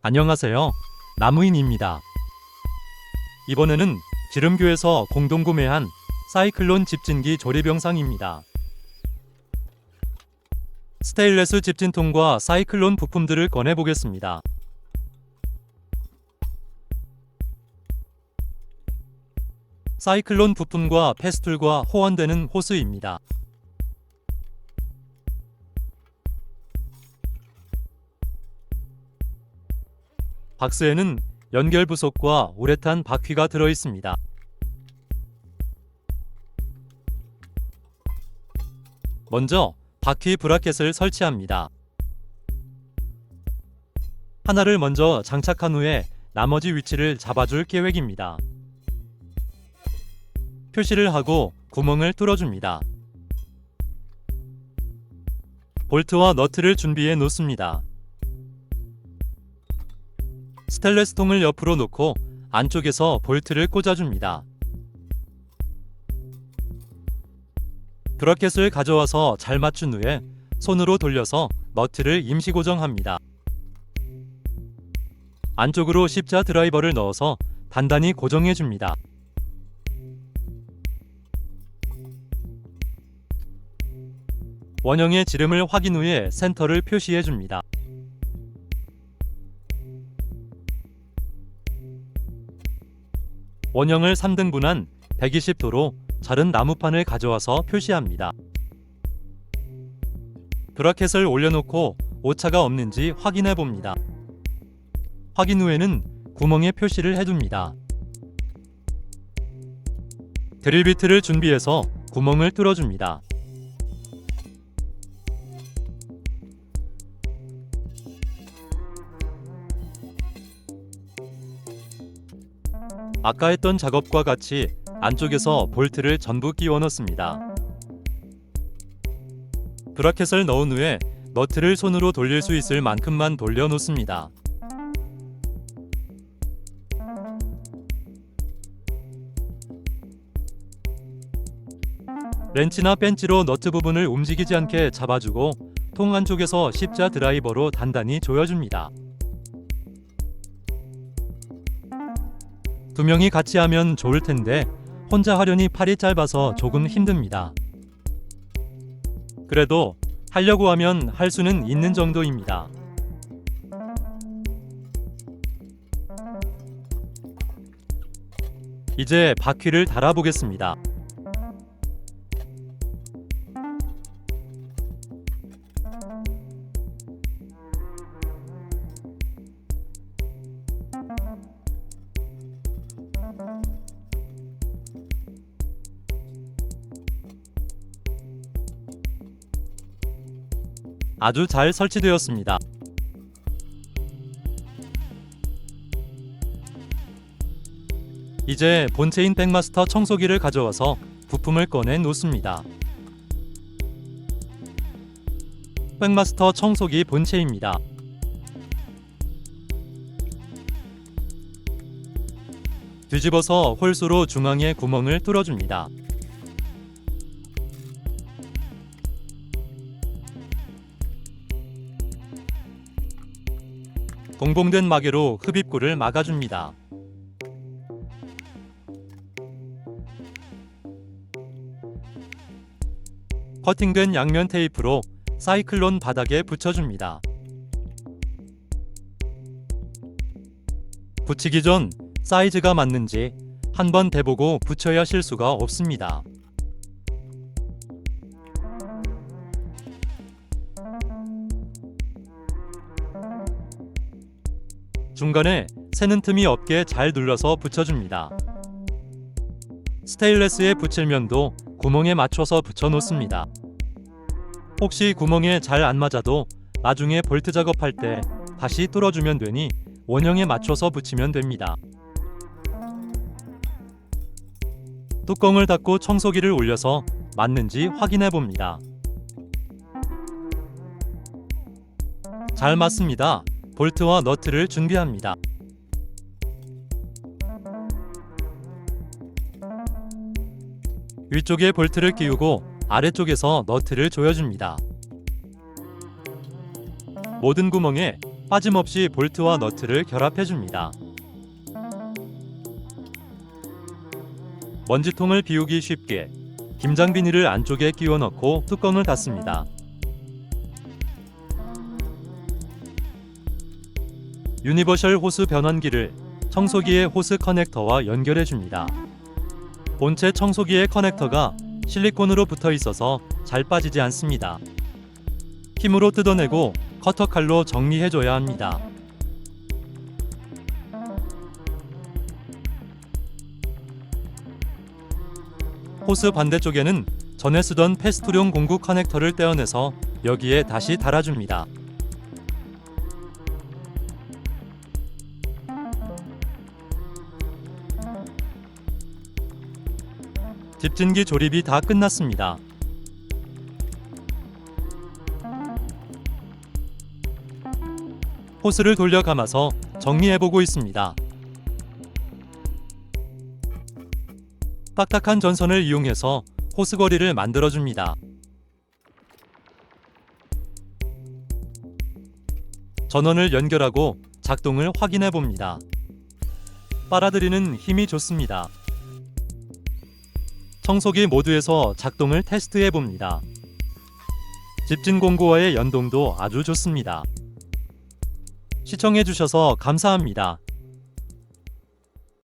안녕하세요. 나무인입니다. 이번에는 지름교에서 공동 구매한 사이클론 집진기 조립 영상입니다. 스테인레스 집진통과 사이클론 부품들을 꺼내 보겠습니다. 사이클론 부품과 패스툴과 호환되는 호스입니다. 박스에는 연결 부속과 우레탄 바퀴가 들어 있습니다. 먼저 바퀴 브라켓을 설치합니다. 하나를 먼저 장착한 후에 나머지 위치를 잡아줄 계획입니다. 표시를 하고 구멍을 뚫어줍니다. 볼트와 너트를 준비해 놓습니다. 스테인레스 통을 옆으로 놓고 안쪽에서 볼트를 꽂아줍니다. 브라켓을 가져와서 잘 맞춘 후에 손으로 돌려서 너트를 임시 고정합니다. 안쪽으로 십자 드라이버를 넣어서 단단히 고정해줍니다. 원형의 지름을 확인 후에 센터를 표시해줍니다. 원형을 3등분한 120도로 자른 나무판을 가져와서 표시합니다. 브라켓을 올려놓고 오차가 없는지 확인해 봅니다. 확인 후에는 구멍에 표시를 해둡니다. 드릴 비트를 준비해서 구멍을 뚫어줍니다. 아까 했던 작업과 같이 안쪽에서 볼트를 전부 끼워 넣습니다. 브라켓을 넣은 후에 너트를 손으로 돌릴 수 있을 만큼만 돌려 놓습니다. 렌치나 벤치로 너트 부분을 움직이지 않게 잡아주고 통 안쪽에서 십자 드라이버로 단단히 조여줍니다. 두 명이 같이 하면 좋을 텐데 혼자 하려니 팔이 짧아서 조금 힘듭니다. 그래도 하려고 하면 할 수는 있는 정도입니다. 이제 바퀴를 달아보겠습니다. 아주 잘 설치되었습니다. 이제 본체인 백마스터 청소기를 가져와서 부품을 꺼내 놓습니다. 백마스터 청소기 본체입니다. 뒤집어서 홀수로 중앙에 구멍을 뚫어줍니다. 동봉된 마개로 흡입구를 막아줍니다. 커팅된 양면 테이프로 사이클론 바닥에 붙여줍니다. 붙이기 전 사이즈가 맞는지 한번 대보고 붙여야 실수가 없습니다. 중간에 새는 틈이 없게 잘 눌러서 붙여줍니다. 스테인레스에 붙일 면도 구멍에 맞춰서 붙여 놓습니다. 혹시 구멍에 잘 안 맞아도 나중에 볼트 작업할 때 다시 뚫어주면 되니 원형에 맞춰서 붙이면 됩니다. 뚜껑을 닫고 청소기를 올려서 맞는지 확인해 봅니다. 잘 맞습니다. 볼트와 너트를 준비합니다. 위쪽에 볼트를 끼우고 아래쪽에서 너트를 조여줍니다. 모든 구멍에 빠짐없이 볼트와 너트를 결합해 줍니다. 먼지통을 비우기 쉽게 김장 비닐을 안쪽에 끼워 넣고 뚜껑을 닫습니다. 유니버셜 호스 변환기를 청소기의 호스 커넥터와 연결해 줍니다. 본체 청소기의 커넥터가 실리콘으로 붙어 있어서 잘 빠지지 않습니다. 힘으로 뜯어내고 커터 칼로 정리해 줘야 합니다. 호스 반대쪽에는 전에 쓰던 패스트용 공구 커넥터를 떼어내서 여기에 다시 달아줍니다. 집진기 조립이 다 끝났습니다. 호스를 돌려 감아서 정리해보고 있습니다. 딱딱한 전선을 이용해서 호스 거리를 만들어줍니다. 전원을 연결하고 작동을 확인해봅니다. 빨아들이는 힘이 좋습니다. 청소기 모드에서 작동을 테스트해봅니다. 집진 공구와의 연동도 아주 좋습니다. 시청해주셔서 감사합니다.